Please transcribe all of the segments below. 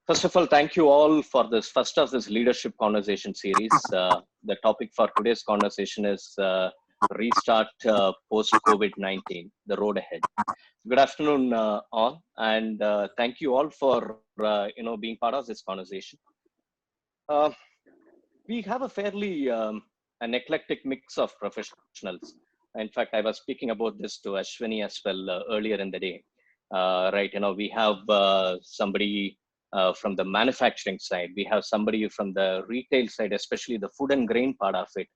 First of all, thank you all for this first of this leadership conversation series. The topic for today's conversation is restart post COVID-19, the road ahead. Good afternoon, all, and thank you all for being part of this conversation. We have a fairly an eclectic mix of professionals. In fact, I was speaking about this to Ashwini as well earlier in the day. Right, we have somebody from the manufacturing side. We have somebody from the retail side, especially the food and grain part of it.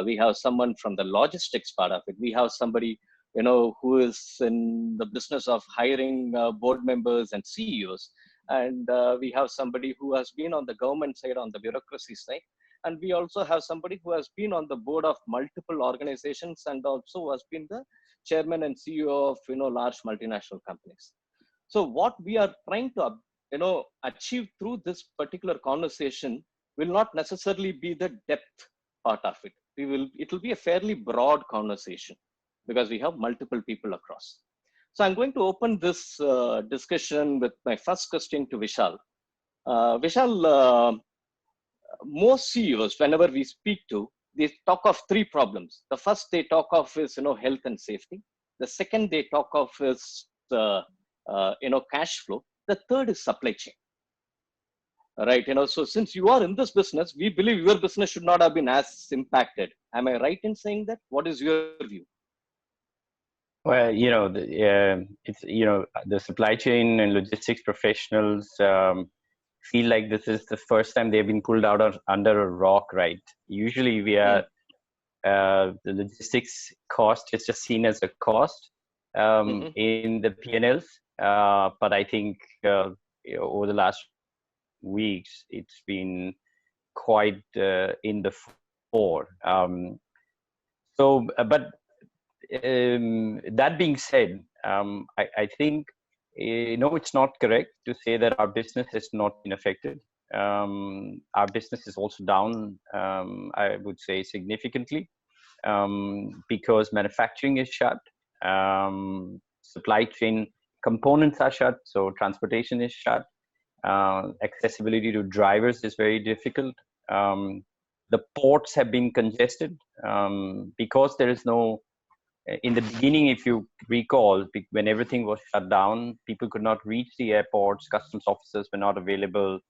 We have someone from the logistics part of it. We have somebody, who is in the business of hiring board members and CEOs. And we have somebody who has been on the government side, on the bureaucracy side. And we also have somebody who has been on the board of multiple organizations and also has been the chairman and CEO of, large multinational companies. So what we are trying to achieve through this particular conversation will not necessarily be the depth part of it. It will be a fairly broad conversation because we have multiple people across. So I'm going to open this discussion with my first question to Vishal. Vishal, most CEOs, whenever we speak to, they talk of three problems. The first they talk of is, health and safety. The second they talk of is, cash flow. The third is supply chain, right? So since you are in this business, we believe your business should not have been as impacted. Am I right in saying that? What is your view? Well, it's, the supply chain and logistics professionals feel like this is the first time they've been pulled out of under a rock, right? Usually we are, the logistics cost is just seen as a cost in the P&Ls. But I think over the last weeks, it's been quite in the fore. That being said, I think, it's not correct to say that our business has not been affected. Our business is also down, I would say, significantly because manufacturing is shut. Supply chain components are shut, so transportation is shut. Accessibility to drivers is very difficult. The ports have been congested because there is no, in the beginning, if you recall, when everything was shut down, people could not reach the airports, customs officers were not available.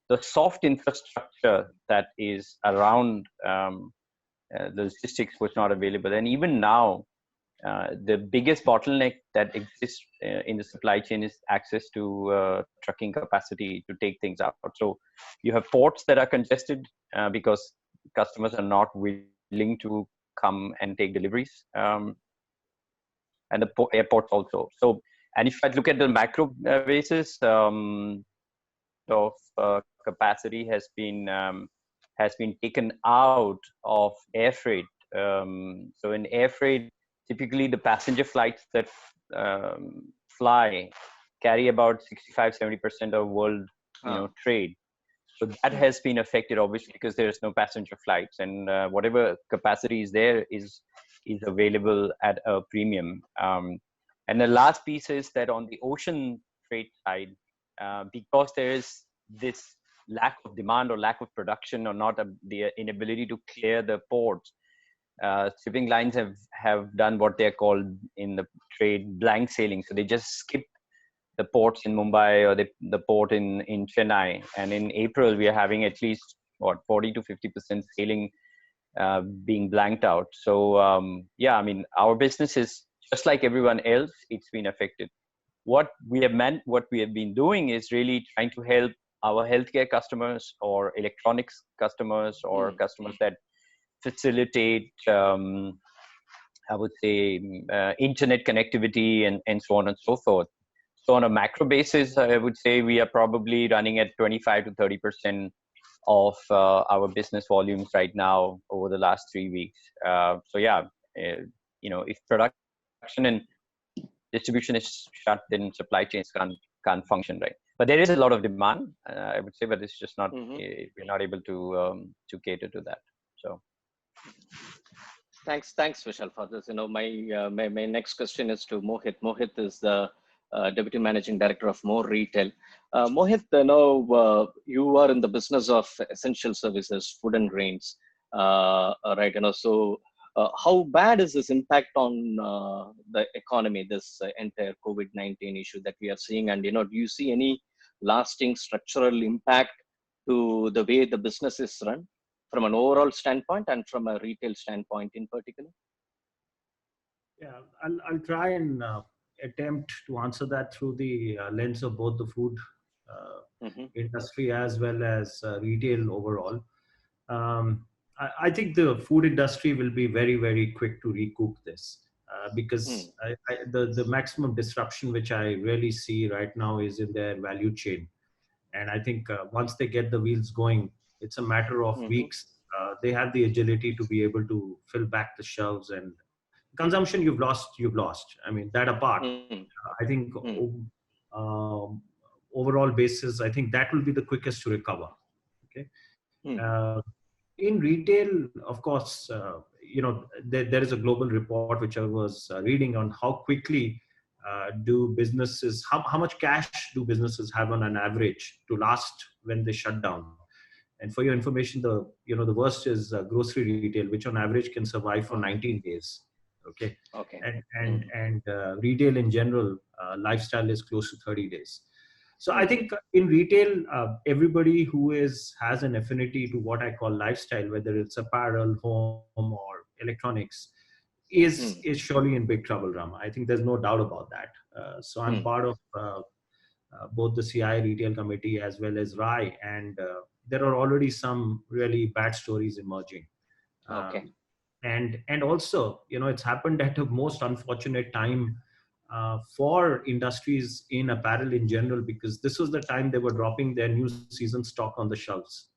The soft infrastructure that is around the logistics was not available. And even now, the biggest bottleneck that exists in the supply chain is access to trucking capacity to take things out. So you have ports that are congested because customers are not willing to come and take deliveries, and the airports also. So, and if I look at the macro basis, of capacity has been taken out of air freight. So in air freight, typically the passenger flights that fly carry about 65-70% of world trade. So that has been affected, obviously, because there is no passenger flights, and whatever capacity is there is available at a premium. And the last piece is that on the ocean freight side, because there is this lack of demand or lack of production or not the inability to clear the ports, shipping lines have done what they're called in the trade blank sailing. So they just skip the ports in Mumbai or the port in Chennai. And in April, we are having at least 40 to 50% sailing being blanked out. So our business is just like everyone else. It's been affected. What we have been doing is really trying to help our healthcare customers or electronics customers or customers that facilitate, I would say, internet connectivity and so on and so forth. So on a macro basis, I would say we are probably running at 25 to 30% of our business volumes right now over the last 3 weeks. If production and distribution is shut, then supply chains can't function, right? But there is a lot of demand, I would say, but it's just not we're not able to cater to that. So. Thanks, Vishal, for this. My next question is to Mohit. Mohit is the Deputy Managing Director of More Retail. Mohit, you are in the business of essential services, food and grains, right? How bad is this impact on the economy, this entire COVID-19 issue that we are seeing? And do you see any lasting structural impact to the way the business is run, from an overall standpoint and from a retail standpoint in particular? Yeah, I'll try and attempt to answer that through the lens of both the food Mm-hmm. industry as well as retail overall. I think the food industry will be very, very quick to recoup this because the maximum disruption which I really see right now is in their value chain. And I think once they get the wheels going, it's a matter of Mm-hmm. weeks. They have the agility to be able to fill back the shelves, and consumption you've lost. I mean, that apart, I think overall basis, I think that will be the quickest to recover. Okay. In retail, of course, there is a global report which I was reading on how quickly do businesses, how much cash do businesses have on an average to last when they shut down. And for your information, the worst is grocery retail, which on average can survive for 19 days. Okay. Okay. And retail in general, lifestyle is close to 30 days. So I think in retail, everybody who has an affinity to what I call lifestyle, whether it's apparel, home, or electronics, is surely in big trouble, Rama. I think there's no doubt about that. So I'm part of both the CI Retail Committee as well as RAI, and there are already some really bad stories emerging. Okay. And also, it's happened at a most unfortunate time for industries in apparel in general, because this was the time they were dropping their new season stock on the shelves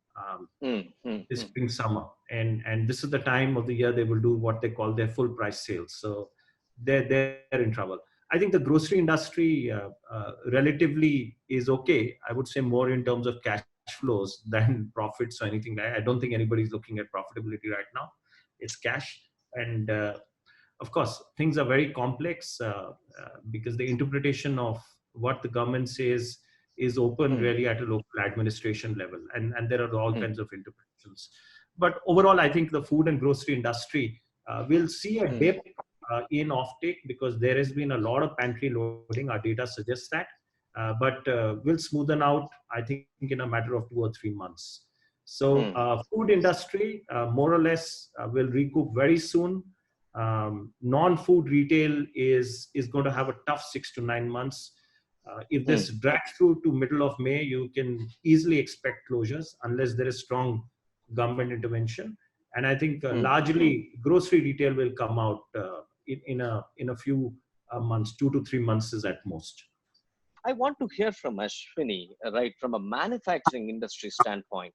this spring summer, and this is the time of the year they will do what they call their full price sales. So they're in trouble. I think the grocery industry relatively is okay. I would say more in terms of cash flows than profits or anything. I don't think anybody's looking at profitability right now. It's cash. And of course, things are very complex because the interpretation of what the government says is open really at a local administration level. And there are all kinds of interpretations. But overall, I think the food and grocery industry will see a dip in offtake because there has been a lot of pantry loading. Our data suggests that. But will smoothen out, I think, in a matter of 2 or 3 months. So food industry, more or less, will recoup very soon. Non-food retail is going to have a tough 6 to 9 months. If this drags through to middle of May, you can easily expect closures unless there is strong government intervention. And I think largely grocery retail will come out in a few months, 2 to 3 months is at most. I want to hear from Ashwini, right, from a manufacturing industry standpoint.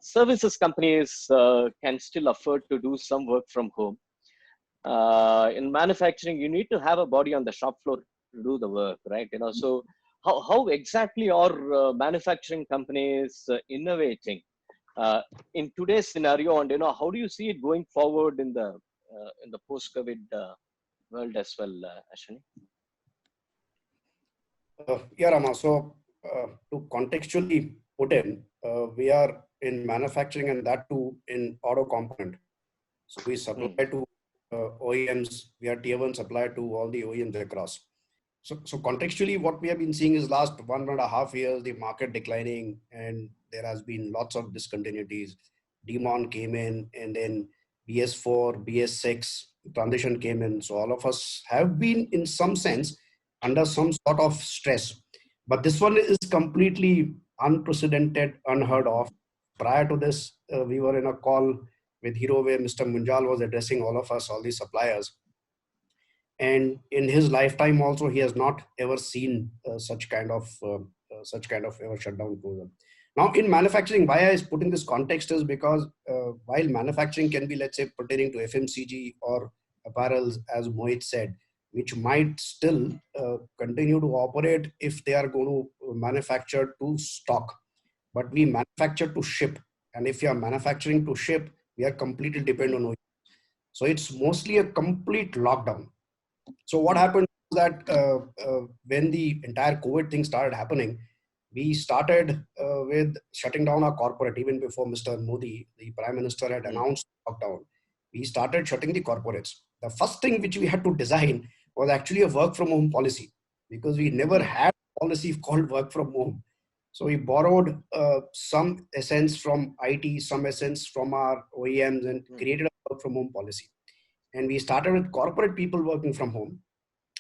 Services companies can still afford to do some work from home. In manufacturing, you need to have a body on the shop floor to do the work, right? So how exactly are manufacturing companies innovating in today's scenario, and how do you see it going forward in the post-COVID world as well, Ashwini? Yeah, Rama. So to contextually put in, we are in manufacturing, and that too in auto component. So we supply to OEMs. We are tier 1 supplier to all the OEMs across. So contextually, what we have been seeing is last 1.5 years, the market declining, and there has been lots of discontinuities. Demon came in, and then BS4, BS6 transition came in. So all of us have been, in some sense, under some sort of stress. But this one is completely unprecedented, unheard of. Prior to this, we were in a call with Hero where Mr. Munjal was addressing all of us, all the suppliers. And in his lifetime also, he has not ever seen such kind of ever shutdown program. Now in manufacturing, why I is putting this context is because while manufacturing can be, let's say, pertaining to FMCG or apparels, as Mohit said, which might still continue to operate if they are going to manufacture to stock. But we manufacture to ship. And if you are manufacturing to ship, we are completely dependent on OEM. So it's mostly a complete lockdown. So what happened was that when the entire COVID thing started happening, we started with shutting down our corporate. Even before Mr. Modi, the Prime Minister, had announced lockdown, we started shutting the corporates. The first thing which we had to design was actually a work from home policy, because we never had a policy called work from home. So we borrowed some essence from IT, some essence from our OEMs, and created a work from home policy. And we started with corporate people working from home.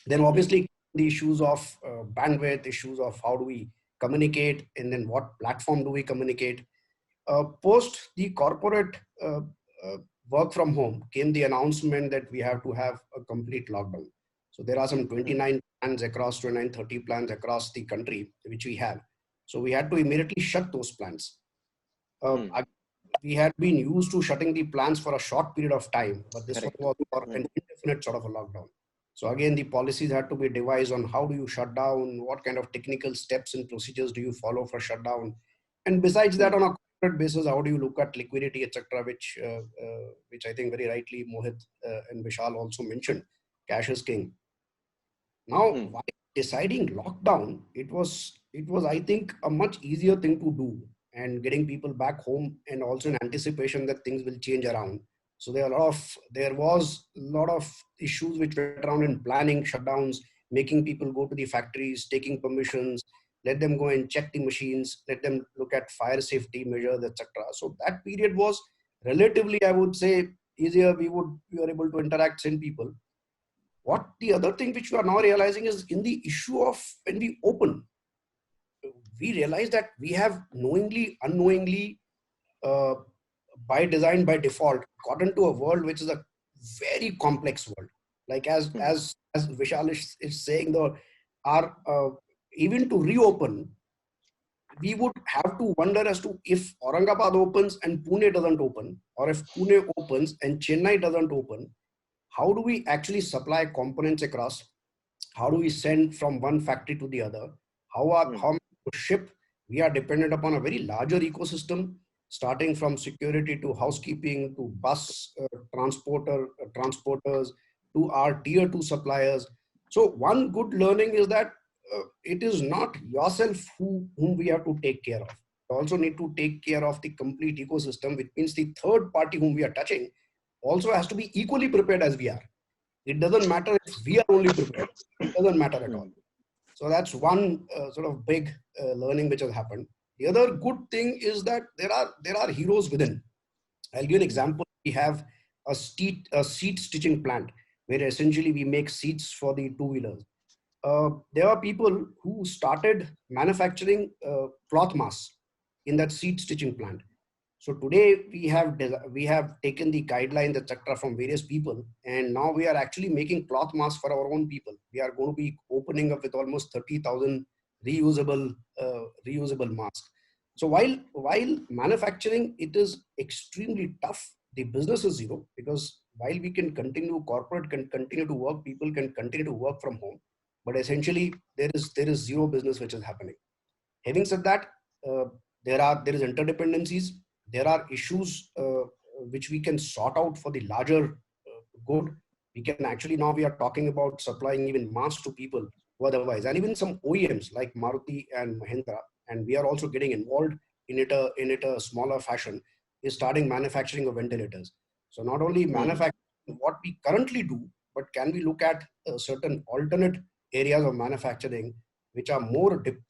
Then obviously the issues of bandwidth, issues of how do we communicate, and then what platform do we communicate. Post the corporate work from home came the announcement that we have to have a complete lockdown. So there are some 29 plans across 29, 30 plans across the country, which we have. So we had to immediately shut those plans. We had been used to shutting the plans for a short period of time, but this one was for an indefinite sort of a lockdown. So again, the policies had to be devised on how do you shut down, what kind of technical steps and procedures do you follow for shutdown, and besides that, on a corporate basis, how do you look at liquidity, etc., which I think very rightly Mohit and Vishal also mentioned. Cash is king. Now, while deciding lockdown, it was I think a much easier thing to do, and getting people back home, and also in anticipation that things will change around. So there was a lot of issues which went around in planning shutdowns, making people go to the factories, taking permissions, let them go and check the machines, let them look at fire safety measures, etc. So that period was relatively, I would say, easier. We were able to interact, send people. What the other thing which we are now realizing is, in the issue of when we open, we realize that we have knowingly, unknowingly, uh, by design, by default, got into a world which is a very complex world. Like as Vishal is saying, our even to reopen, we would have to wonder as to if Aurangabad opens and Pune doesn't open, or if Pune opens and Chennai doesn't open, how do we actually supply components across? How do we send from one factory to the other? How to ship? We are dependent upon a very larger ecosystem, starting from security to housekeeping to bus transporters to our tier 2 suppliers. So one good learning is that it is not yourself whom we have to take care of. We also need to take care of the complete ecosystem, which means the third party whom we are touching also has to be equally prepared as we are. It doesn't matter if we are only prepared. It doesn't matter at all. So that's one sort of big learning which has happened. The other good thing is that there are heroes within. I'll give you an example. We have a seat stitching plant where essentially we make seats for the two-wheelers. There are people who started manufacturing cloth masks in that seat stitching plant. So today we have taken the guidelines, etc., from various people, and now we are actually making cloth masks for our own people. We are going to be opening up with almost 30,000 reusable masks. So while manufacturing, it is extremely tough. The business is zero, because while we can continue, corporate can continue to work, people can continue to work from home, but essentially there is zero business which is happening. Having said that, there is interdependencies. There are issues which we can sort out for the larger good. We can actually, now we are talking about supplying even masks to people who otherwise, and even some OEMs like Maruti and Mahindra, and we are also getting involved in it a smaller fashion, is starting manufacturing of ventilators. So not only manufacturing what we currently do, but can we look at certain alternate areas of manufacturing which are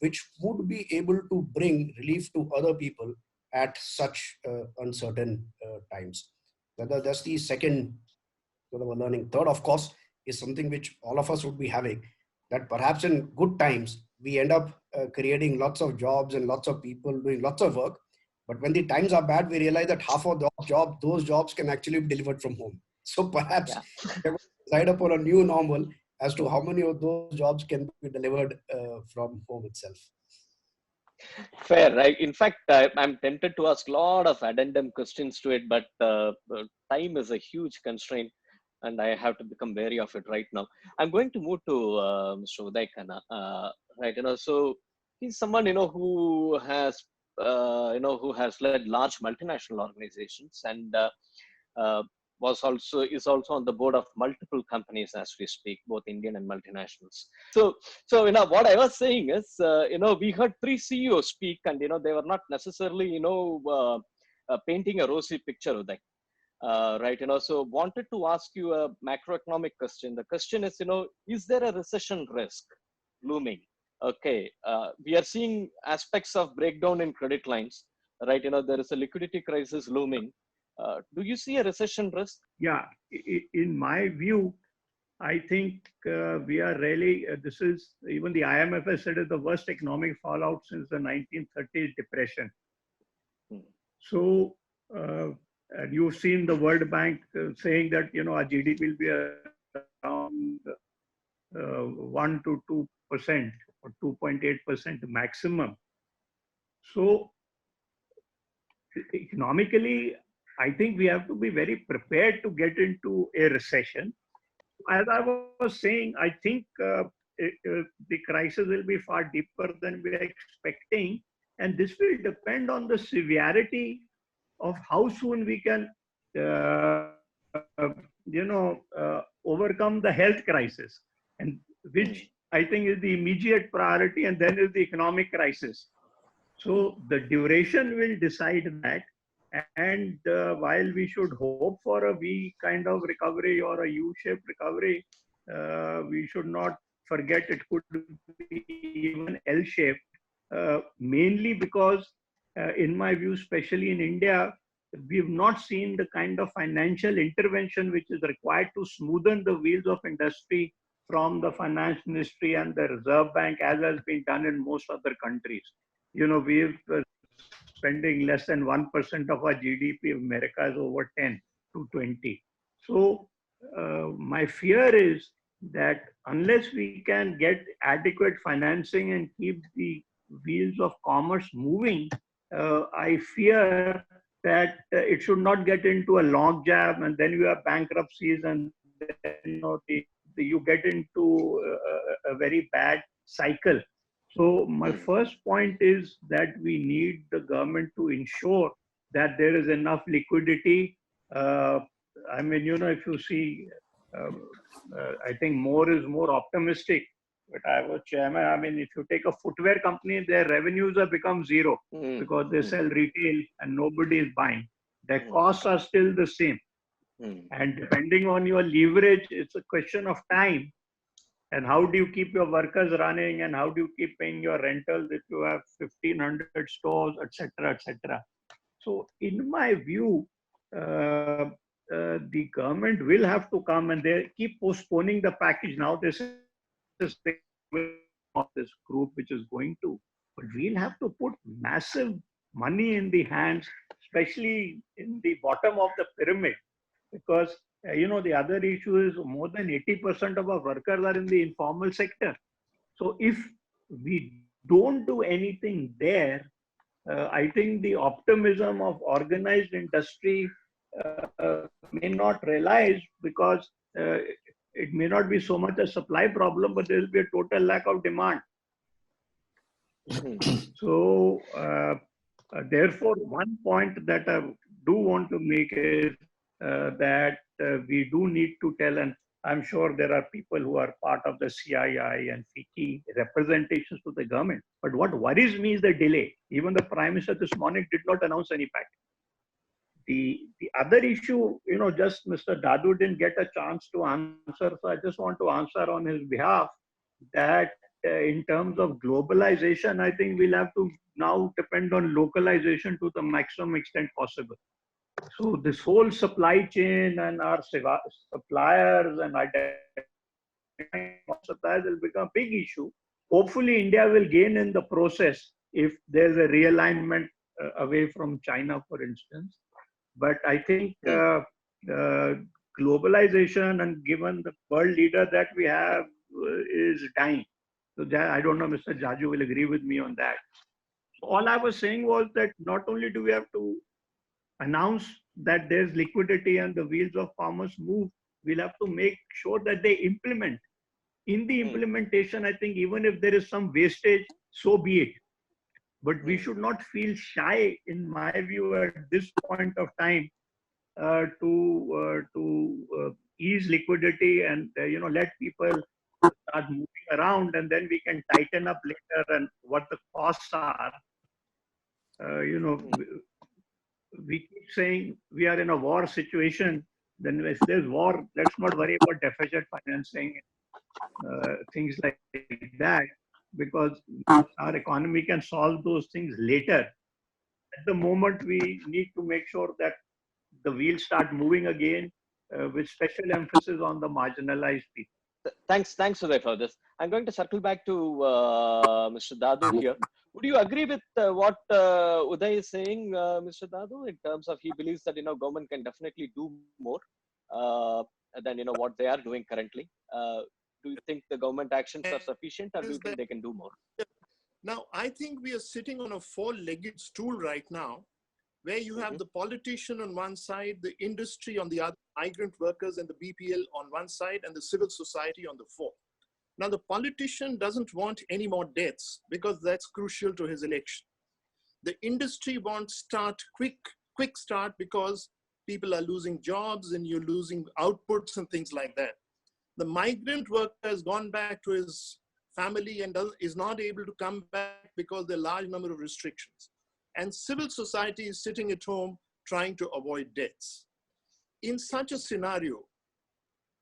which would be able to bring relief to other people at such uncertain times. That's the second sort of a learning. Third, of course, is something which all of us would be having, that perhaps in good times we end up creating lots of jobs and lots of people doing lots of work, but when the times are bad, we realize that half of those jobs can actually be delivered from home. So perhaps we're going to decide upon a new normal as to how many of those jobs can be delivered from home itself. Fair, right? In fact, I'm tempted to ask a lot of addendum questions to it, but time is a huge constraint, and I have to become wary of it right now. I'm going to move to Mr. Uday Khanna, right? So he's someone who has who has led large multinational organizations, and is also on the board of multiple companies as we speak, both Indian and multinationals. So what I was saying is, we heard three CEOs speak, and they were not necessarily painting a rosy picture of that. Right, so wanted to ask you a macroeconomic question. The question is there a recession risk looming? Okay, we are seeing aspects of breakdown in credit lines, right? There is a liquidity crisis looming. Do you see a recession risk? Yeah, in my view, I think we are really, this is, even the IMF has said, is the worst economic fallout since the 1930s depression. So, and you've seen the World Bank saying that, our GDP will be around 1 to 2% or 2.8% maximum. So, economically, I think we have to be very prepared to get into a recession. As I was saying, I think the crisis will be far deeper than we are expecting. And this will depend on the severity of how soon we can, overcome the health crisis, and which I think is the immediate priority, and then is the economic crisis. So the duration will decide that. And while we should hope for a V kind of recovery or a U-shaped recovery, we should not forget it could be even L-shaped, mainly because, in my view, especially in India, we've not seen the kind of financial intervention which is required to smoothen the wheels of industry from the finance ministry and the Reserve Bank, as has been done in most other countries. We've spending less than 1% of our GDP. America is over 10 to 20. So my fear is that unless we can get adequate financing and keep the wheels of commerce moving, I fear that it should not get into a logjam, and then you have bankruptcies, and then you get into a very bad cycle. So my first point is that we need the government to ensure that there is enough liquidity. If you see, I think more is more optimistic. But I was chairman. If you take a footwear company, their revenues have become zero because they sell retail and nobody is buying. Their costs are still the same. And depending on your leverage, it's a question of time. And how do you keep your workers running, and how do you keep paying your rentals if you have 1,500 stores, etc., etc. So in my view, the government will have to come, and they keep postponing the package. Now this is of this group which is going to, but we'll have to put massive money in the hands, especially in the bottom of the pyramid, because the other issue is more than 80% of our workers are in the informal sector. So if we don't do anything there, I think the optimism of organized industry may not realize, because it may not be so much a supply problem, but there will be a total lack of demand. So therefore, one point that I do want to make is that we do need to tell, and I'm sure there are people who are part of the CII and FICCI representations to the government. But what worries me is the delay. Even the Prime Minister this morning did not announce any package. The other issue, just Mr. Dadu didn't get a chance to answer, so I just want to answer on his behalf that in terms of globalization, I think we'll have to now depend on localization to the maximum extent possible. So this whole supply chain and our suppliers and suppliers will become a big issue. Hopefully, India will gain in the process if there's a realignment away from China, for instance. But I think globalization, and given the world leader that we have, is dying. So I don't know, Mr. Jaju will agree with me on that. So all I was saying was that not only do we have to announce that there's liquidity and the wheels of commerce move, we'll have to make sure that they implement. In the implementation, I think even if there is some wastage, so be it. But we should not feel shy, in my view, at this point of time, to ease liquidity and let people start moving around, and then we can tighten up later and what the costs are. We keep saying we are in a war situation. Then if there's war, let's not worry about deficit financing, things like that, because our economy can solve those things later. At the moment, we need to make sure that the wheels start moving again, with special emphasis on the marginalized people. Thanks, Uday, for this. I'm going to circle back to Mr. Dadu here. Would you agree with what Uday is saying, Mr. Dadu, in terms of he believes that government can definitely do more than what they are doing currently? Do you think the government actions are sufficient, or do you think they can do more? Now, I think we are sitting on a four-legged stool right now, where you have the politician on one side, the industry on the other, migrant workers and the BPL on one side, and the civil society on the fourth. Now, the politician doesn't want any more deaths because that's crucial to his election. The industry wants quick start because people are losing jobs and you're losing outputs and things like that. The migrant worker has gone back to his family and is not able to come back because there are a large number of restrictions. And civil society is sitting at home trying to avoid deaths. In such a scenario,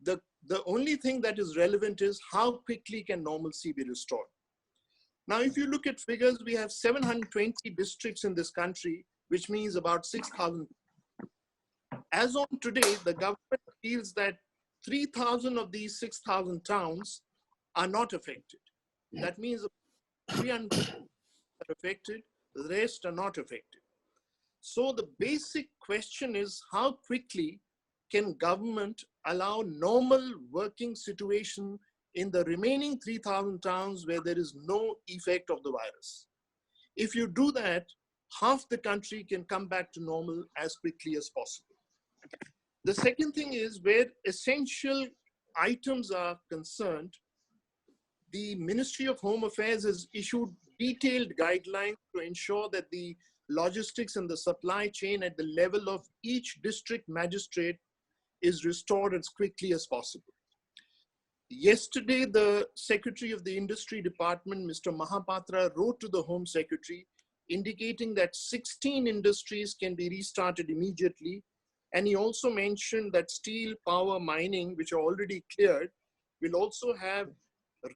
the only thing that is relevant is how quickly can normalcy be restored. Now, if you look at figures, we have 720 districts in this country, which means about 6,000. As on today, the government feels that 3,000 of these 6,000 towns are not affected. That means 300 are affected, the rest are not affected. So the basic question is, how quickly can government allow normal working situation in the remaining 3,000 towns where there is no effect of the virus? If you do that, half the country can come back to normal as quickly as possible. The second thing is, where essential items are concerned, the Ministry of Home Affairs has issued detailed guidelines to ensure that the logistics and the supply chain at the level of each district magistrate is restored as quickly as possible. Yesterday, the Secretary of the Industry Department, Mr. Mahapatra, wrote to the Home Secretary indicating that 16 industries can be restarted immediately. And he also mentioned that steel, power, mining, which are already cleared, will also have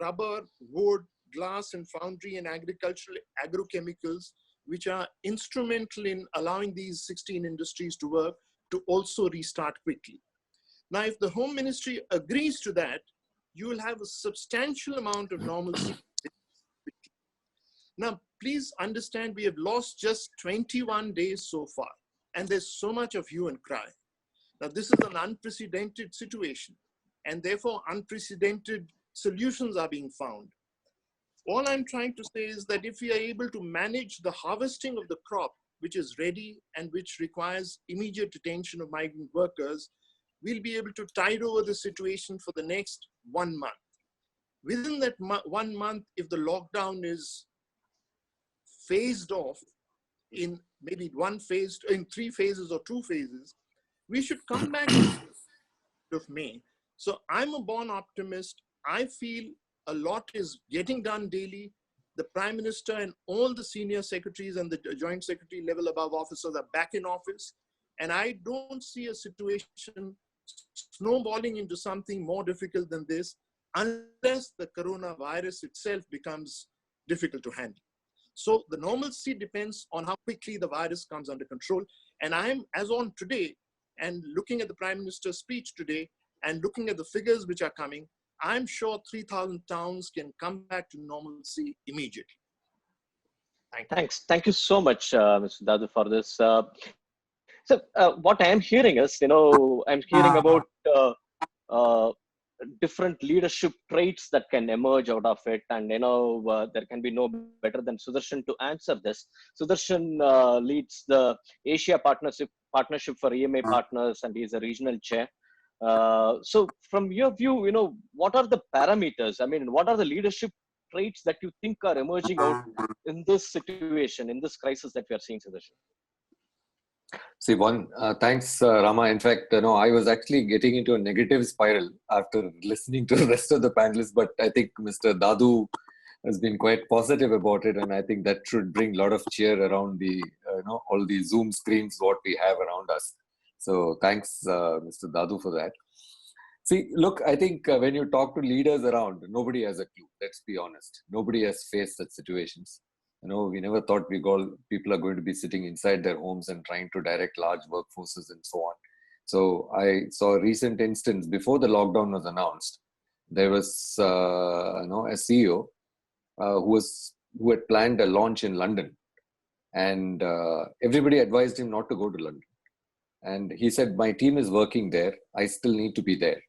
rubber, wood, glass, and foundry and agricultural agrochemicals, which are instrumental in allowing these 16 industries to work, to also restart quickly. Now, if the Home Ministry agrees to that, you will have a substantial amount of normalcy. Now, please understand, we have lost just 21 days so far, and there's so much of hue and cry. Now, this is an unprecedented situation, and therefore unprecedented solutions are being found. All I'm trying to say is that if we are able to manage the harvesting of the crop, which is ready and which requires immediate attention of migrant workers, we'll be able to tide over the situation for the next 1 month. Within that 1 month, if the lockdown is phased off in maybe one phase, in 3 phases or 2 phases, we should come back of May. So I'm a born optimist. I feel a lot is getting done daily. The Prime Minister and all the senior secretaries and the joint secretary level above officers are back in office. And I don't see a situation snowballing into something more difficult than this, unless the coronavirus itself becomes difficult to handle. So the normalcy depends on how quickly the virus comes under control. And I'm, as on today, and looking at the Prime Minister's speech today, and looking at the figures which are coming, I'm sure 3,000 towns can come back to normalcy immediately. Thanks. Thank you so much, Mr. Dadu, for this. So what I am hearing is, I'm hearing about different leadership traits that can emerge out of it. And, there can be no better than Sudarshan to answer this. Sudarshan leads the Asia Partnership for EMA Partners, and he is a regional chair. So from your view, what are the parameters? I mean, what are the leadership traits that you think are emerging out in this situation, in this crisis that we are seeing, Sudarshan? See, thanks, Rama. In fact, I was actually getting into a negative spiral after listening to the rest of the panelists, but I think Mr. Dadu has been quite positive about it, and I think that should bring a lot of cheer around the, all the Zoom screens what we have around us. So thanks, Mr. Dadu, for that. See, look, I think when you talk to leaders around, nobody has a clue. Let's be honest. Nobody has faced such situations. We never thought people are going to be sitting inside their homes and trying to direct large workforces and so on. So I saw a recent instance before the lockdown was announced. There was, a CEO who had planned a launch in London, and everybody advised him not to go to London. And he said, "My team is working there. I still need to be there."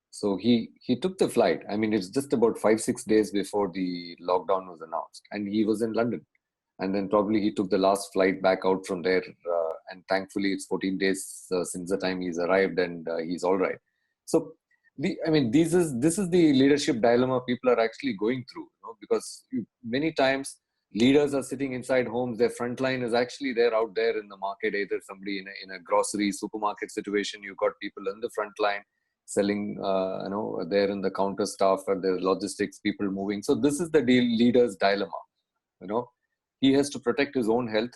So he took the flight. I mean, it's just about 5-6 days before the lockdown was announced, and he was in London. And then probably he took the last flight back out from there. And thankfully, it's 14 days since the time he's arrived, and he's all right. So, this is the leadership dilemma people are actually going through, because many times leaders are sitting inside homes. Their front line is actually there out there in the market, either somebody in a grocery supermarket situation. You've got people in the front line selling, there in the counter staff or the logistics people moving. So this is the leader's dilemma. He has to protect his own health.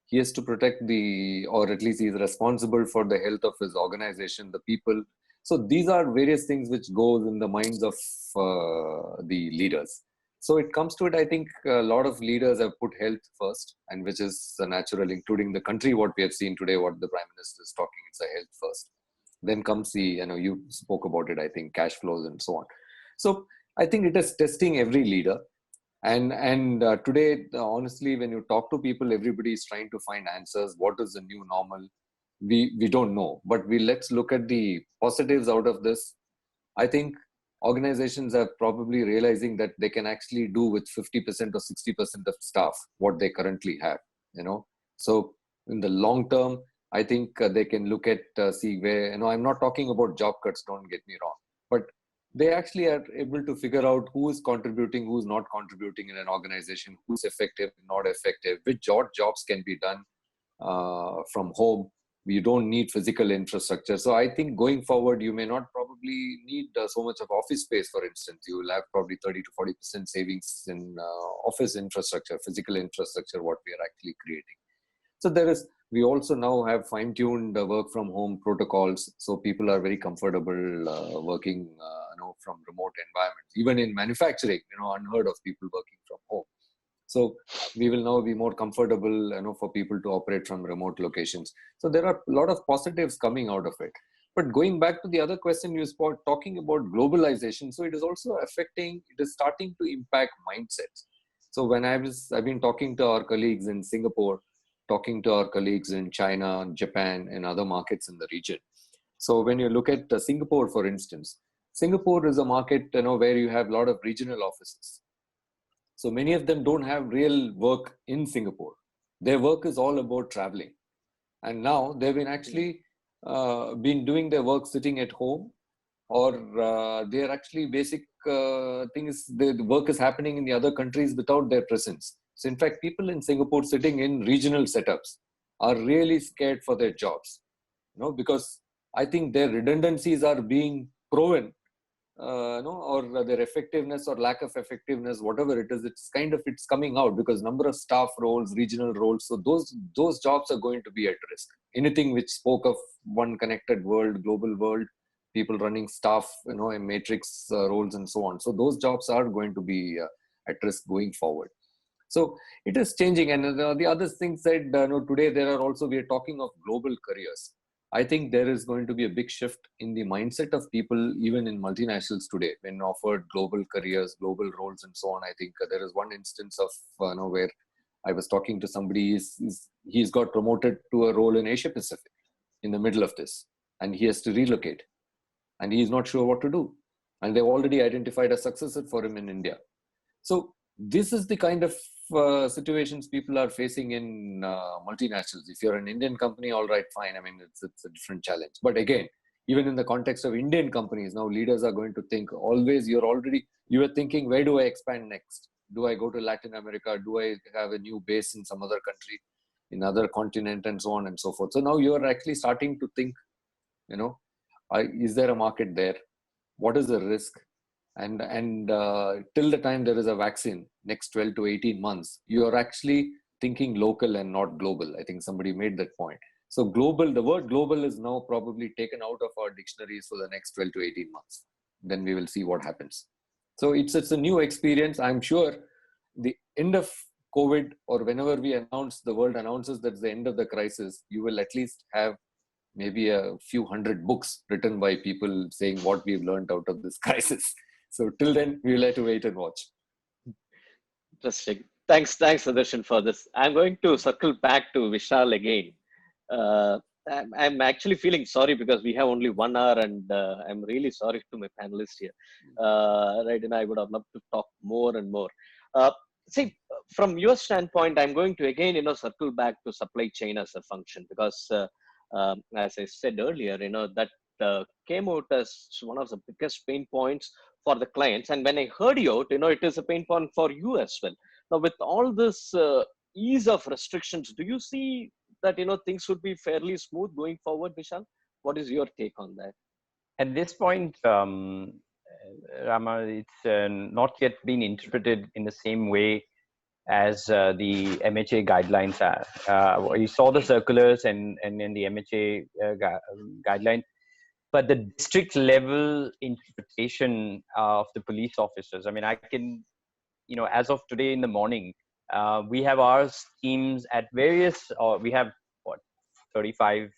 He has to protect or at least he's responsible for the health of his organization, the people. So these are various things which goes in the minds of the leaders. So it comes to it, I think a lot of leaders have put health first, and which is natural, including the country, what we have seen today, what the Prime Minister is talking, it's a health first. Then comes you spoke about it, I think, cash flows and so on. So I think it is testing every leader. And today, honestly, when you talk to people, everybody is trying to find answers. What is the new normal? We don't know. But let's look at the positives out of this. I think organizations are probably realizing that they can actually do with 50% or 60% of staff what they currently have. So in the long term, I think they can look at see where, I'm not talking about job cuts, don't get me wrong, but they actually are able to figure out who is contributing, who's not contributing in an organization, who's effective, not effective, which jobs can be done from home. We don't need physical infrastructure. So I think going forward, you may not probably need so much of office space, for instance. You will have probably 30 to 40% savings in office infrastructure, physical infrastructure, what we are actually creating. So we also now have fine-tuned work from home protocols. So people are very comfortable working from remote environments. Even in manufacturing, unheard of people working from home. So we will now be more comfortable, for people to operate from remote locations. So there are a lot of positives coming out of it. But going back to the other question you spoke, talking about globalization, so it is also it is starting to impact mindsets. So when I've been talking to our colleagues in Singapore, talking to our colleagues in China, Japan, and other markets in the region. So when you look at Singapore, for instance, Singapore is a market, where you have a lot of regional offices. So many of them don't have real work in Singapore. Their work is all about traveling. And now they've been actually been doing their work sitting at home, or they're actually basic things, the work is happening in the other countries without their presence. So in fact, people in Singapore sitting in regional setups are really scared for their jobs, because I think their redundancies are being proven, or their effectiveness or lack of effectiveness, whatever it is, it's coming out, because number of staff roles, regional roles, so those jobs are going to be at risk. Anything which spoke of one connected world, global world, people running staff, in matrix roles and so on. So those jobs are going to be at risk going forward. So it is changing. And the other thing said, today we are talking of global careers. I think there is going to be a big shift in the mindset of people, even in multinationals today, when offered global careers, global roles, and so on. I think there is one instance of where I was talking to somebody. He's got promoted to a role in Asia Pacific in the middle of this, and he has to relocate, and he's not sure what to do. And they've already identified a successor for him in India. So this is the kind of situations people are facing in multinationals. If you're an Indian company, all right, fine. I mean, it's a different challenge. But again, even in the context of Indian companies, now leaders are going to think always, you are thinking, where do I expand next? Do I go to Latin America? Do I have a new base in some other country? in other continent and so on and so forth. So now you're actually starting to think, is there a market there? What is the risk? And till the time there is a vaccine, next 12 to 18 months, you are actually thinking local and not global. I think somebody made that point. So global, the word global is now probably taken out of our dictionaries for the next 12 to 18 months. Then we will see what happens. So it's a new experience. I'm sure the end of COVID, or whenever the world announces that's the end of the crisis, you will at least have maybe a few hundred books written by people saying what we've learned out of this crisis. So till then, we'll have to wait and watch. Interesting. Thanks, Sudarshan, for this. I'm going to circle back to Vishal again. I'm actually feeling sorry because we have only 1 hour, and I'm really sorry to my panelists here. Right, and I would have loved to talk more and more. See, from your standpoint, I'm going to again, circle back to supply chain as a function, because as I said earlier, that came out as one of the biggest pain points for the clients. And when I heard you out, it is a pain point for you as well. Now, with all this ease of restrictions, do you see that things would be fairly smooth going forward, Vishal? What is your take on that? At this point, Rama, it's not yet been interpreted in the same way as the MHA guidelines are. You saw the circulars and in the MHA guideline, but the district level interpretation of the police officers. I mean, I can, as of today in the morning, we have our teams at various, we have 35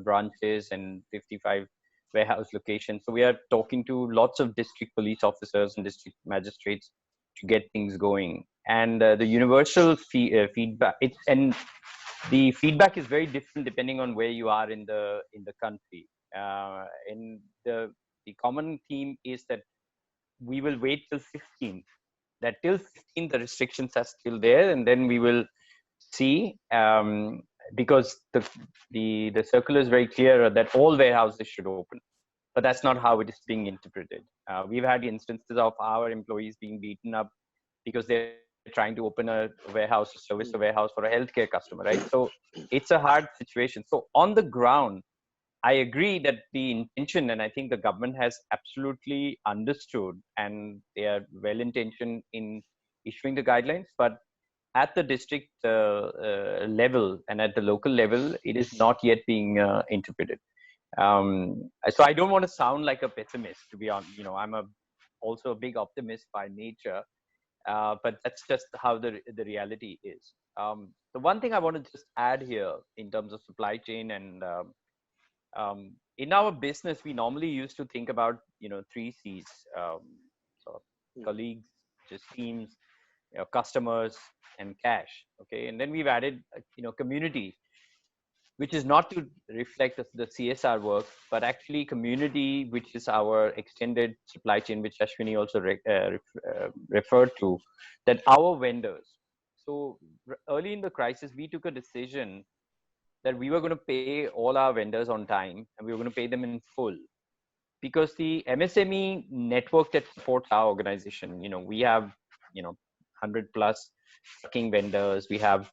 branches and 55 warehouse locations. So we are talking to lots of district police officers and district magistrates to get things going. And the universal feedback, and the feedback is very different depending on where you are in the country. And the common theme is that we will wait till 15th. That till 15th the restrictions are still there, and then we will see. Because the circular is very clear that all warehouses should open, but that's not how it is being interpreted. We've had instances of our employees being beaten up because they're trying to open a warehouse, a service a warehouse for a healthcare customer, right? So it's a hard situation. So on the ground, I agree that the intention, and I think the government has absolutely understood, and they are well-intentioned in issuing the guidelines, but at the district level and at the local level, it is not yet being interpreted. So I don't want to sound like a pessimist, to be honest. I'm also a big optimist by nature, but that's just how the reality is. The one thing I want to just add here in terms of supply chain, and in our business, we normally used to think about 3 C's: so colleagues, just teams, customers, and cash. Okay, and then we've added community, which is not to reflect the CSR work, but actually community, which is our extended supply chain, which Ashwini also referred to, that our vendors. So early in the crisis, we took a decision that we were going to pay all our vendors on time, and we were going to pay them in full, because the MSME network that supports our organization, we have 100 plus trucking vendors, we have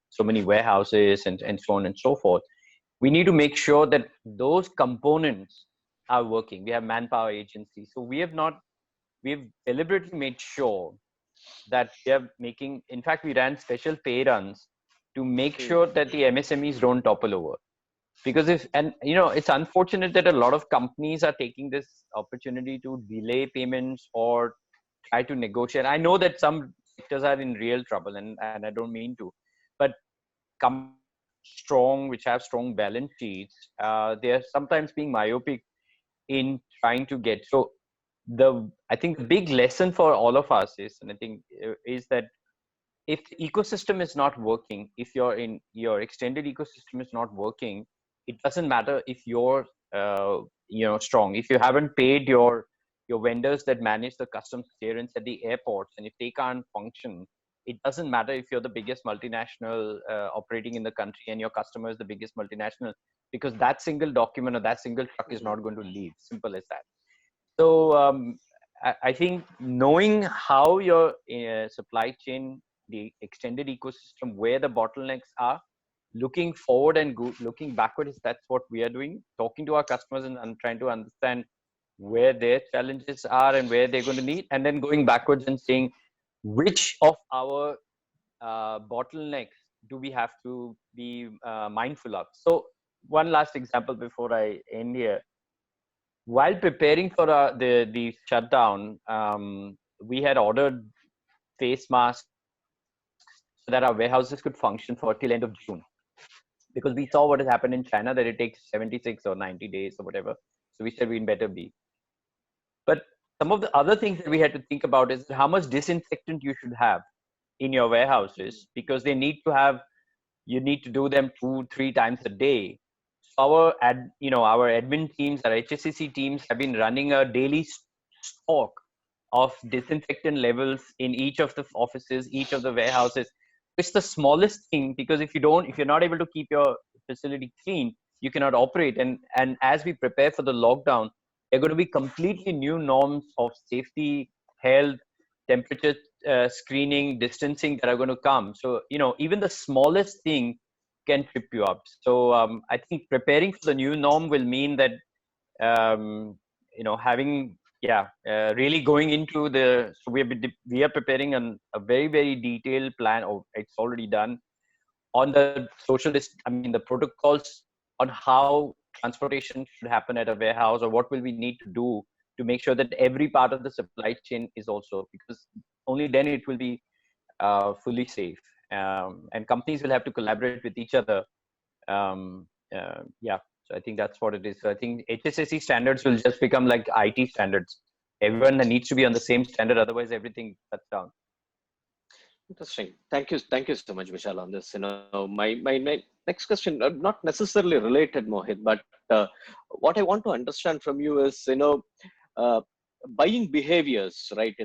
so many warehouses and so on and so forth. We need to make sure that those components are working. We have manpower agencies, so we've deliberately made sure that we are making, in fact we ran special pay runs to make sure that the MSMEs don't topple over. Because it's unfortunate that a lot of companies are taking this opportunity to delay payments or try to negotiate. I know that some sectors are in real trouble, and I don't mean to, but companies which have strong balance sheets, they are sometimes being myopic in trying to get. So I think the big lesson for all of us is that if the ecosystem is not working, if your extended ecosystem is not working, it doesn't matter if you're strong. If you haven't paid your vendors that manage the customs clearance at the airports, and if they can't function, it doesn't matter if you're the biggest multinational operating in the country and your customer is the biggest multinational, because that single document or that single truck is not going to leave. Simple as that. So I think knowing how your supply chain the extended ecosystem where the bottlenecks are, looking forward and looking backwards. That's what we are doing, talking to our customers and trying to understand where their challenges are and where they're going to need, and then going backwards and saying which of our bottlenecks do we have to be mindful of. So one last example before I end here. While preparing for the shutdown, we had ordered face masks so that our warehouses could function for till end of June, because we saw what has happened in China, that it takes 76 or 90 days or whatever. So we said we'd better be. But some of the other things that we had to think about is how much disinfectant you should have in your warehouses, because they need to have, you need to do them 2-3 times a day. So our admin teams, our HSCC teams have been running a daily stock of disinfectant levels in each of the offices, each of the warehouses. It's the smallest thing, because if you're not able to keep your facility clean, you cannot operate. And as we prepare for the lockdown, there are going to be completely new norms of safety, health, temperature screening, distancing that are going to come. So, even the smallest thing can trip you up. So I think preparing for the new norm will mean that, having, really going into so we are preparing a very, very detailed plan, or it's already done, on the the protocols on how transportation should happen at a warehouse, or what will we need to do to make sure that every part of the supply chain is also, because only then it will be fully safe. And companies will have to collaborate with each other. So I think that's what it is. So I think HSSC standards will just become like IT standards. Everyone needs to be on the same standard, otherwise everything shuts down. Interesting. Thank you so much, Vishal, on this. My next question, not necessarily related, Mohit, but what I want to understand from you is, buying behaviors, right?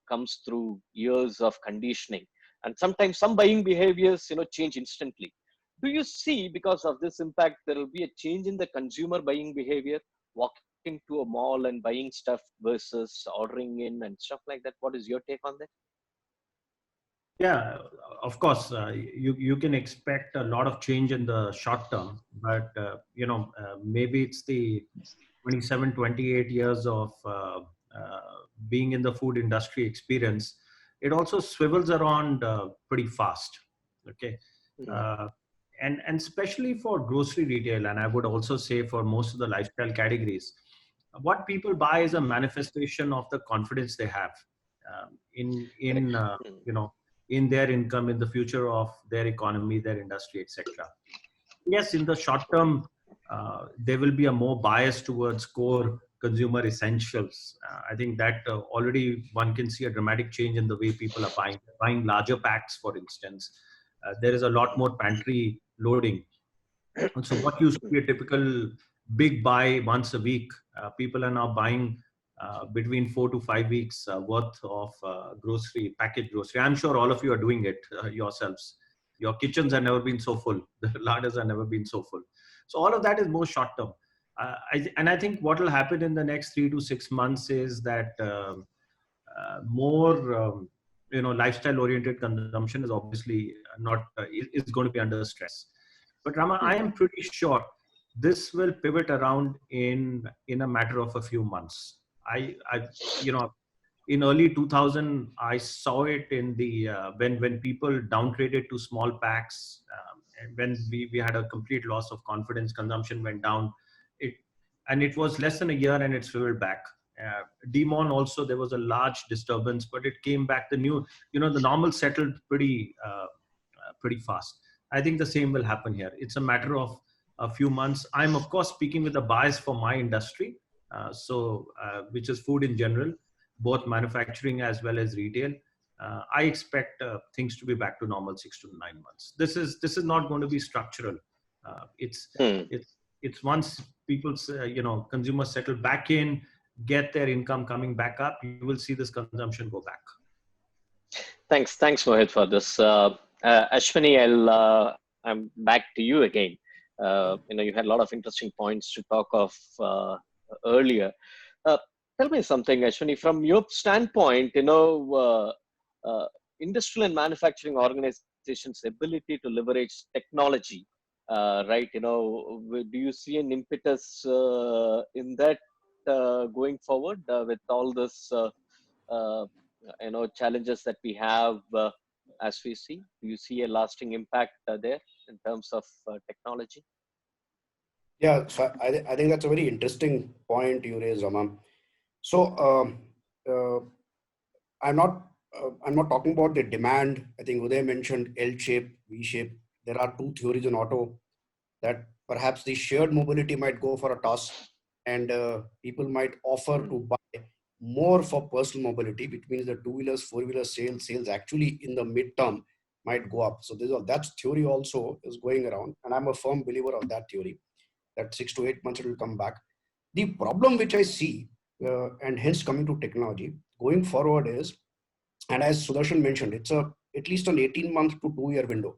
Comes through years of conditioning, and sometimes some buying behaviors, change instantly. Do you see, because of this impact, there will be a change in the consumer buying behavior, walking to a mall and buying stuff versus ordering in and stuff like that? What is your take on that? Yeah, of course, you can expect a lot of change in the short term, but maybe it's the 27, 28 years of being in the food industry experience. It also swivels around pretty fast. Okay. And especially for grocery retail, and I would also say for most of the lifestyle categories, what people buy is a manifestation of the confidence they have in their income, in the future of their economy, their industry, etc. Yes, in the short term, there will be a more bias towards core consumer essentials. I think that already one can see a dramatic change in the way people are buying larger packs, for instance. There is a lot more pantry loading. And so what used to be a typical big buy once a week, people are now buying between 4 to 5 weeks worth of packaged grocery. I'm sure all of you are doing it yourselves. Your kitchens have never been so full. The larders have never been so full. So all of that is more short term. I think what will happen in the next 3 to 6 months is that more lifestyle oriented consumption is obviously not is going to be under stress. But Rama, I am pretty sure this will pivot around in a matter of a few months. In early 2000, I saw it in the when people downtraded to small packs, and when we had a complete loss of confidence, consumption went down. It was less than a year, and it swiveled back. Demon also, there was a large disturbance, but it came back. The normal settled pretty fast. I think the same will happen here. It's a matter of a few months. I'm of course speaking with a bias for my industry, which is food in general, both manufacturing as well as retail. I expect things to be back to normal 6 to 9 months. This is not going to be structural. It's once people's consumers settle back in, get their income coming back up, you will see this consumption go back. Thanks, Mohit, for this. Ashwini, I'm back to you again. You had a lot of interesting points to talk of earlier. Tell me something, Ashwini, from your standpoint. industrial and manufacturing organizations' ability to leverage technology, right? Do you see an impetus in that going forward with all this, challenges that we have as we see? Do you see a lasting impact there in terms of technology? Yeah, so I think that's a very interesting point you raised, Raman. So uh, I'm not talking about the demand. I think Uday mentioned L shape, V shape. There are two theories in auto that perhaps the shared mobility might go for a toss, and people might offer to buy more for personal mobility, which means the two-wheelers, four-wheelers sales actually in the midterm might go up. So that's theory also is going around, and I'm a firm believer of that theory. That 6 to 8 months it will come back. The problem which I see, and hence coming to technology going forward is, and as Sudarshan mentioned, it's at least an 18-month to 2-year window.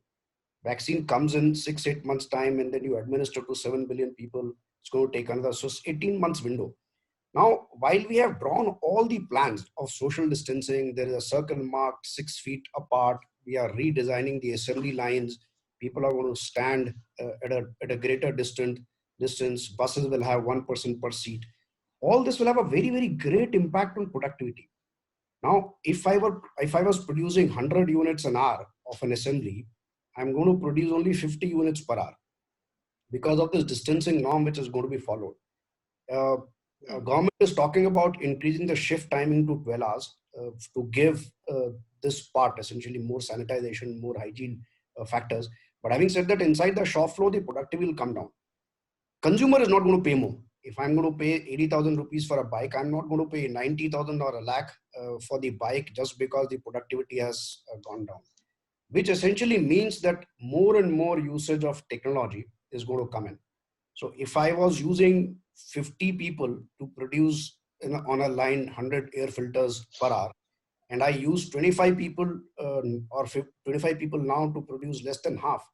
Vaccine comes in 6-8 months time, and then you administer to 7 billion people. It's going to take another 18 months window. Now, while we have drawn all the plans of social distancing, there is a circle marked 6 feet apart. We are redesigning the assembly lines. People are going to stand at a greater distance. Buses will have one person per seat. All this will have a very, very great impact on productivity. Now, if I was producing 100 units an hour of an assembly, I'm going to produce only 50 units per hour because of this distancing norm which is going to be followed. Government is talking about increasing the shift timing to 12 hours to give this part essentially more sanitization, more hygiene factors. But having said that, inside the shop floor, the productivity will come down. Consumer is not going to pay more. If I'm going to pay 80,000 rupees for a bike, I'm not going to pay 90,000 or a lakh for the bike just because the productivity has gone down, which essentially means that more and more usage of technology is going to come in. So if I was using 50 people to produce on a line 100 air filters per hour, and I use 25 people or 25 people now to produce less than half,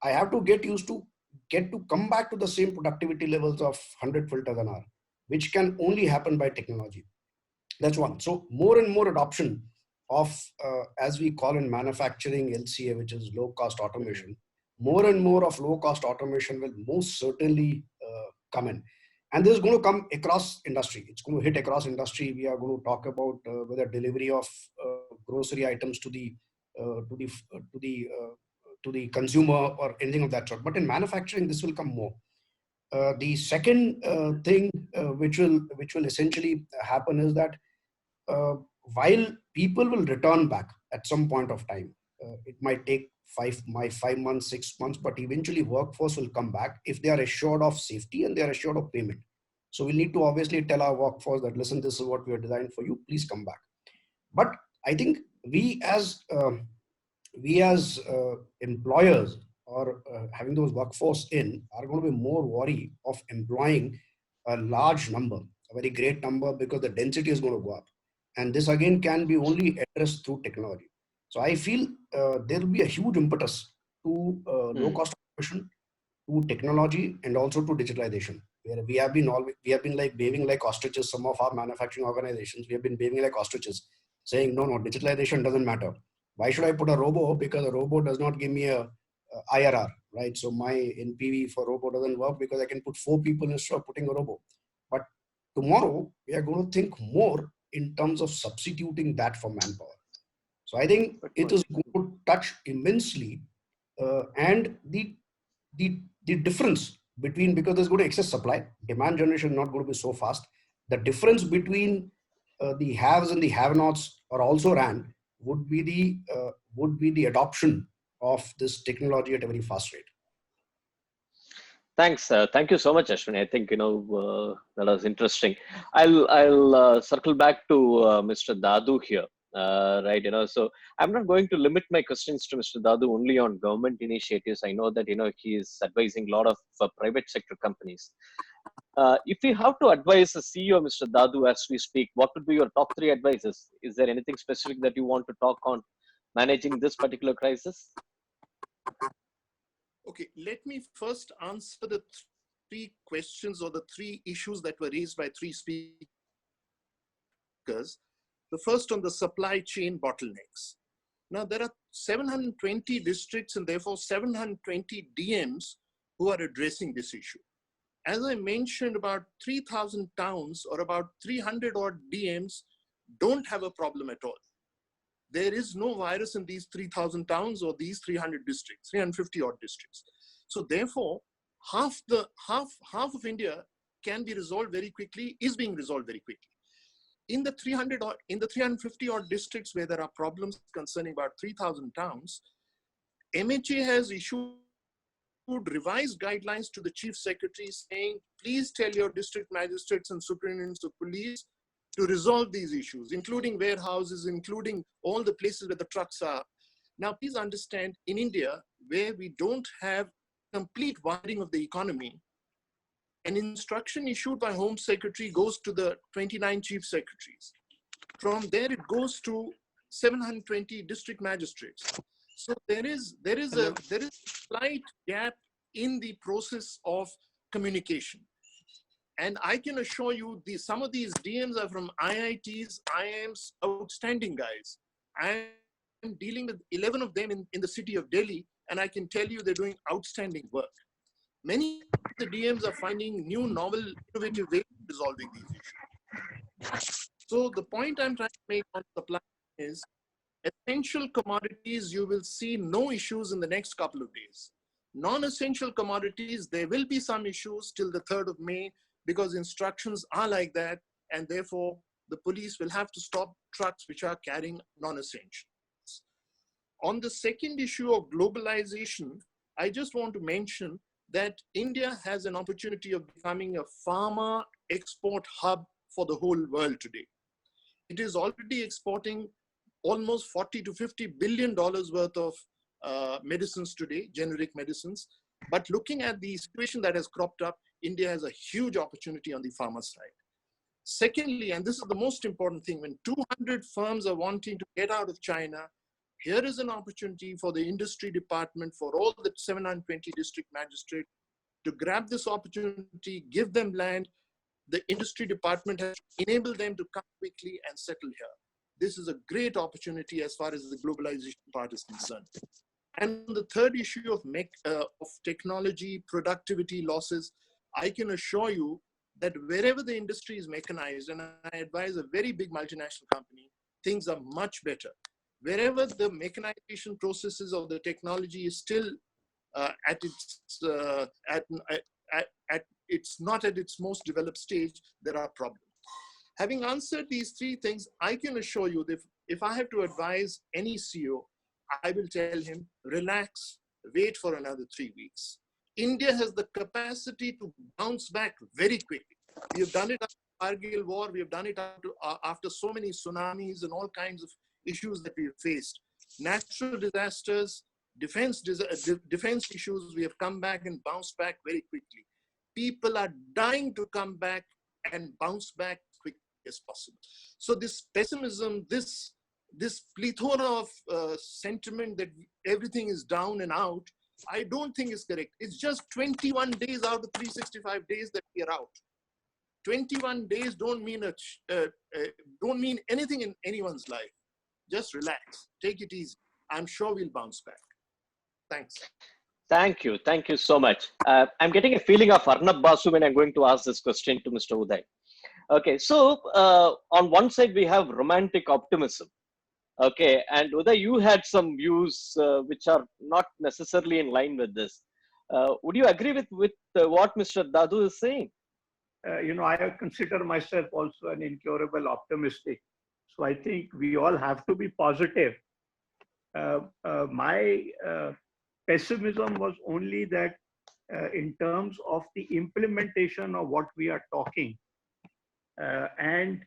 I have to get come back to the same productivity levels of 100 filters an hour, which can only happen by technology. That's one. So more and more adoption of, as we call in manufacturing, LCA, which is low cost automation. More and more of low cost automation will most certainly come in. And this is going to come across industry. It's going to hit across industry. We are going to talk about whether delivery of grocery items to the consumer or anything of that sort. But in manufacturing, this will come more. The second thing which will essentially happen is that while people will return back at some point of time, it might take 5 months, 6 months, but eventually workforce will come back if they are assured of safety and they are assured of payment. So we need to obviously tell our workforce that, listen, this is what we are designed for you, please come back. But I think we as employers or having those workforce in are going to be more worried of employing a large number, a very great number, because the density is going to go up. And this again can be only addressed through technology. So I feel there will be a huge impetus to low cost automation, to technology, and also to digitalization. Where we have been like waving like ostriches. Some of our manufacturing organizations, we have been waving like ostriches, saying no, digitalization doesn't matter. Why should I put a robo? Because a robo does not give me a IRR, right? So my NPV for robo doesn't work because I can put 4 people instead of putting a robo. But tomorrow we are going to think more in terms of substituting that for manpower. So I think it is going to touch immensely, and the difference between, because there's going to excess supply, demand generation is not going to be so fast. The difference between the haves and the have-nots are also ran would be the adoption of this technology at a very fast rate. Thanks. Thank you so much, Ashwini. I think, that was interesting. I'll circle back to Mr. Dadu here. Right, so I'm not going to limit my questions to Mr. Dadu only on government initiatives. I know that, he is advising a lot of private sector companies. If you have to advise the CEO, Mr. Dadu, as we speak, what would be your top 3 advices? Is there anything specific that you want to talk on managing this particular crisis? Okay, let me first answer the 3 questions or the 3 issues that were raised by 3 speakers. The first on the supply chain bottlenecks. Now, there are 720 districts and therefore 720 DMs who are addressing this issue. As I mentioned, about 3,000 towns or about 300 odd DMs don't have a problem at all. There is no virus in these 3,000 towns or these 300 districts, 350 odd districts. So therefore, half of India can be resolved very quickly, is being resolved very quickly. In the 350 odd districts where there are problems concerning about 3,000 towns, MHA has issued revised guidelines to the chief secretary saying, please tell your district magistrates and superintendents of police to resolve these issues, including warehouses, including all the places where the trucks are. Now, please understand, in India, where we don't have complete wiring of the economy, an instruction issued by Home Secretary goes to the 29 chief secretaries. From there, it goes to 720 district magistrates. So there is a slight gap in the process of communication. And I can assure you, some of these DMs are from IITs, IIMs, outstanding guys. I'm dealing with 11 of them in the city of Delhi, and I can tell you they're doing outstanding work. Many of the DMs are finding new, novel, innovative ways of resolving these issues. So the point I'm trying to make on supply is, essential commodities, you will see no issues in the next couple of days. Non-essential commodities, there will be some issues till the 3rd of May because instructions are like that, and therefore the police will have to stop trucks which are carrying non-essentials. On the second issue of globalization, I just want to mention that India has an opportunity of becoming a pharma export hub for the whole world today. It is already exporting almost 40 to $50 billion worth of medicines today, generic medicines. But looking at the situation that has cropped up, India has a huge opportunity on the pharma side. Secondly, and this is the most important thing, when 200 firms are wanting to get out of China, here is an opportunity for the industry department, for all the 720 district magistrates to grab this opportunity, give them land. The industry department has enabled them to come quickly and settle here. This is a great opportunity as far as the globalization part is concerned. And the third issue of technology, productivity losses, I can assure you that wherever the industry is mechanized, and I advise a very big multinational company, things are much better. Wherever the mechanization processes of the technology is still it's not at its most developed stage, there are problems. Having answered these three things, I can assure you that if I have to advise any CEO, I will tell him, relax, wait for another 3 weeks. India has the capacity to bounce back very quickly. We have done it after the Kargil war. We have done it after so many tsunamis and all kinds of issues that we have faced. Natural disasters, defense issues, we have come back and bounced back very quickly. People are dying to come back and bounce back quickly as possible. So this pessimism, this plethora of sentiment that everything is down and out, I don't think is correct. It's just 21 days out of 365 days that we are out. 21 days don't mean anything in anyone's life. Just relax, take it easy. I'm sure we'll bounce back. Thanks. Thank you so much. I'm getting a feeling of Arnab Basu when I'm going to ask this question to Mr. Uday. Okay, so on one side we have romantic optimism. Okay, and Uday, you had some views which are not necessarily in line with this. Would you agree with what Mr. Dadu is saying? I consider myself also an incurable optimistic. So I think we all have to be positive. My pessimism was only that in terms of the implementation of what we are talking and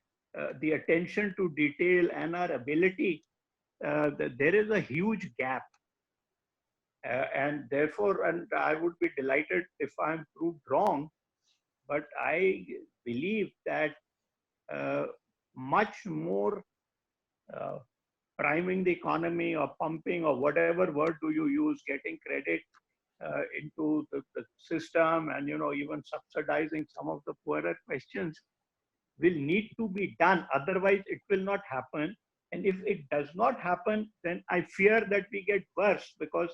the attention to detail and our ability, there is a huge gap. And therefore, and I would be delighted if I'm proved wrong, but I believe that much more priming the economy or pumping or whatever word do you use, getting credit into the system and, even subsidizing some of the poorer questions will need to be done. Otherwise, it will not happen. And And if it does not happen, then I fear that we get worse, because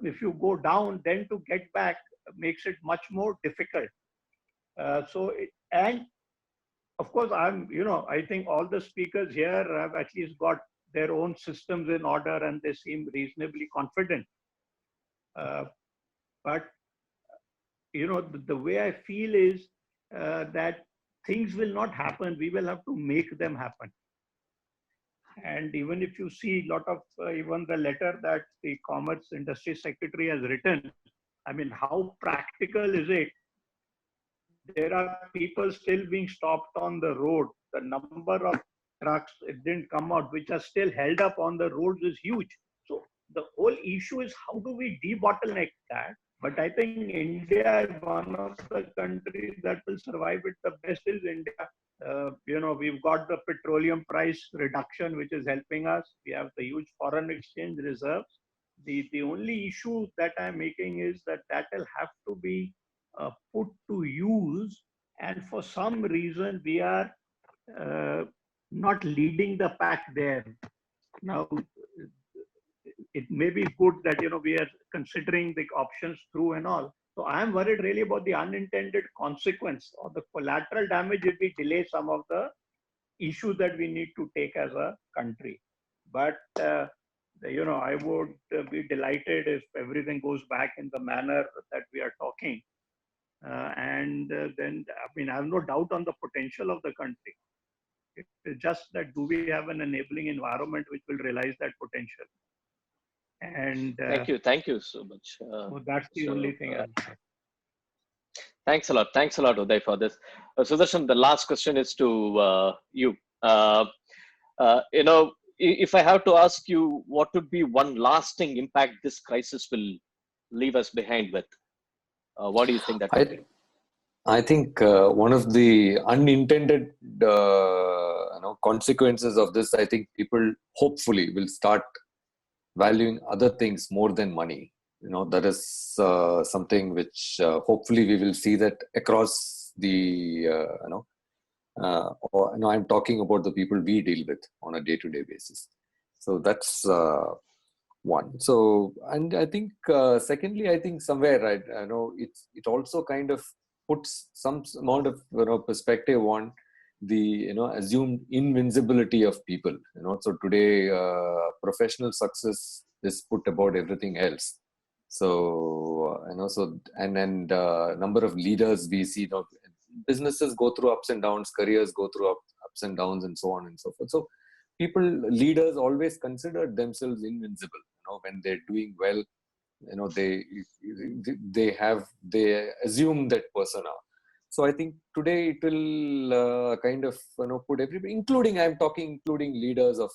if you go down, then to get back makes it much more difficult. And of course, I think all the speakers here have at least got their own systems in order and they seem reasonably confident. But the way I feel is that things will not happen. We will have to make them happen. And even if you see a lot of even the letter that the Commerce Industry Secretary has written, I mean, how practical is it? There are people still being stopped on the road. The number of trucks, it didn't come out, which are still held up on the roads is huge. So the whole issue is how do we debottleneck that? But I think India is one of the countries that will survive it the best is India. We've got the petroleum price reduction, which is helping us. We have the huge foreign exchange reserves. The only issue that I'm making is that will have to be put to use. And for some reason, we are not leading the pack there. Now, it may be good that we are considering the options through and all. So I am worried really about the unintended consequence or the collateral damage if we delay some of the issues that we need to take as a country. But I would be delighted if everything goes back in the manner that we are talking. Then, I have no doubt on the potential of the country. It's just that do we have an enabling environment which will realize that potential? And thank you so much. So that's the only thing. Thanks a lot, Uday, for this. Sudarshan, the last question is to you. If I have to ask you, what would be one lasting impact this crisis will leave us behind with? What do you think that would be? I think one of the unintended consequences of this, I think people hopefully will start valuing other things more than money. That is something which hopefully we will see that across the, I'm talking about the people we deal with on a day-to-day basis. So that's one. So, and I think secondly, I think somewhere, right, it also kind of puts some amount of perspective on the assumed invincibility of people. So today professional success is put above everything else. So number of leaders we see, businesses go through ups and downs, careers go through ups and downs, and so on and so forth. So leaders always consider themselves invincible. When they're doing well, they assume that persona. So I think today it will kind of put everybody, including leaders of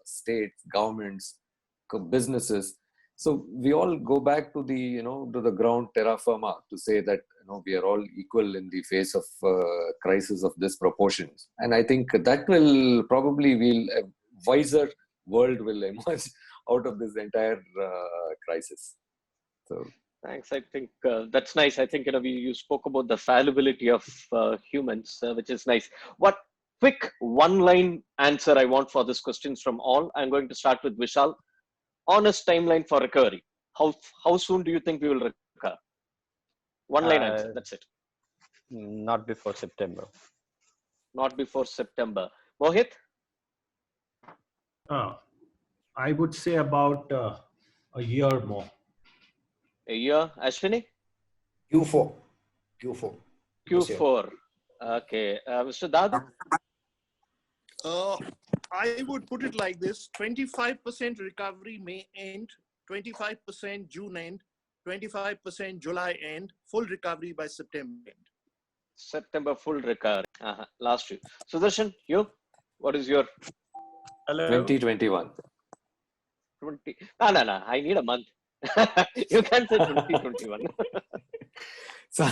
states, governments, businesses. So we all go back to the to the ground terra firma to say that we are all equal in the face of crisis of this proportions. And I think that will probably a wiser world will emerge out of this entire crisis. So. Thanks. I think that's nice. I think you spoke about the fallibility of humans, which is nice. What quick one-line answer I want for this questions from all. I'm going to start with Vishal. Honest timeline for recovery. How soon do you think we will recover? One-line answer. That's it. Not before September. Not before September. Mohit? I would say about a year more. A year. Ashwini? Q4. Q4. Okay. Mr. Dadu? I would put it like this. 25% recovery May end, 25% June end, 25% July end, full recovery by September end. September full recovery. Last week. Sudarshan, you? What is your? 2021. 20. No. I need a month. You can say 2021. So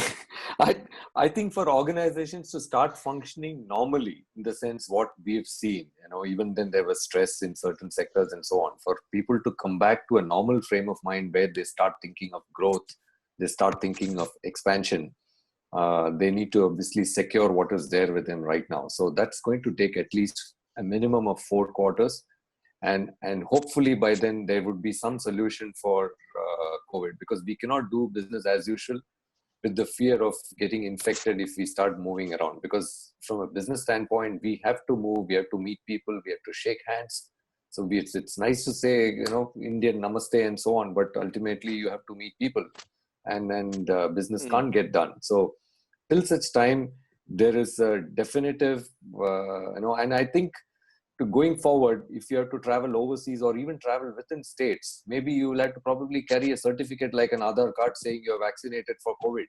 I think for organizations to start functioning normally, in the sense what we've seen, even then there was stress in certain sectors and so on, for people to come back to a normal frame of mind where they start thinking of growth, they start thinking of expansion, they need to obviously secure what is there with them right now. So that's going to take at least a minimum of 4 quarters. And hopefully by then there would be some solution for COVID, because we cannot do business as usual with the fear of getting infected if we start moving around. Because from a business standpoint, we have to move, we have to meet people, we have to shake hands. So it's nice to say, Indian namaste and so on, but ultimately you have to meet people, and business can't get done. So till such time, there is a definitive, and I think going forward, if you have to travel overseas or even travel within states, maybe you will have to probably carry a certificate like an Aadhaar card saying you're vaccinated for COVID.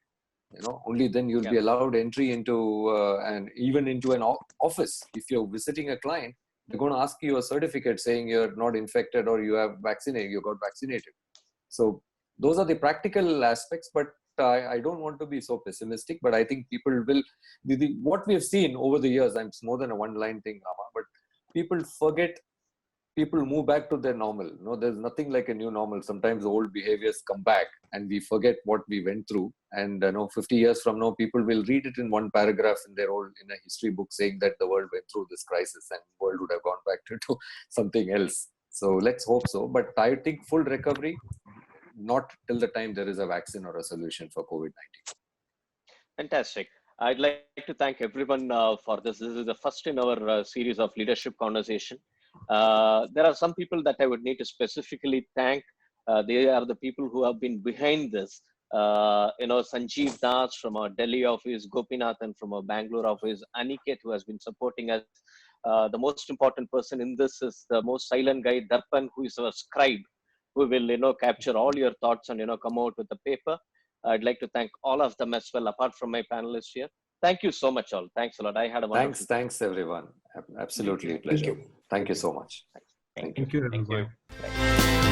Only then you'll be allowed entry into and even into an office. If you're visiting a client, they're going to ask you a certificate saying you're not infected or you got vaccinated. So those are the practical aspects, but I don't want to be so pessimistic, but I think people will, what we have seen over the years, it's more than a one-line thing, Rama, but people forget, people move back to their normal. There's nothing like a new normal. Sometimes old behaviors come back and we forget what we went through. And 50 years from now, people will read it in one paragraph in a history book saying that the world went through this crisis and the world would have gone back to something else. So let's hope so. But I think full recovery, not till the time there is a vaccine or a solution for COVID-19. Fantastic. I'd like to thank everyone for this. This is the first in our series of leadership conversation. There are some people that I would need to specifically thank. They are the people who have been behind this. Sanjeev Das from our Delhi office, Gopinathan from our Bangalore office, Aniket, who has been supporting us. The most important person in this is the most silent guy, Darpan, who is our scribe, who will capture all your thoughts and come out with a paper. I'd like to thank all of them as well, apart from my panelists here. Thank you so much, all. Thanks a lot. I had a wonderful Thanks everyone. Absolutely a pleasure. Thank you so much. Thank you, everyone. Thank you.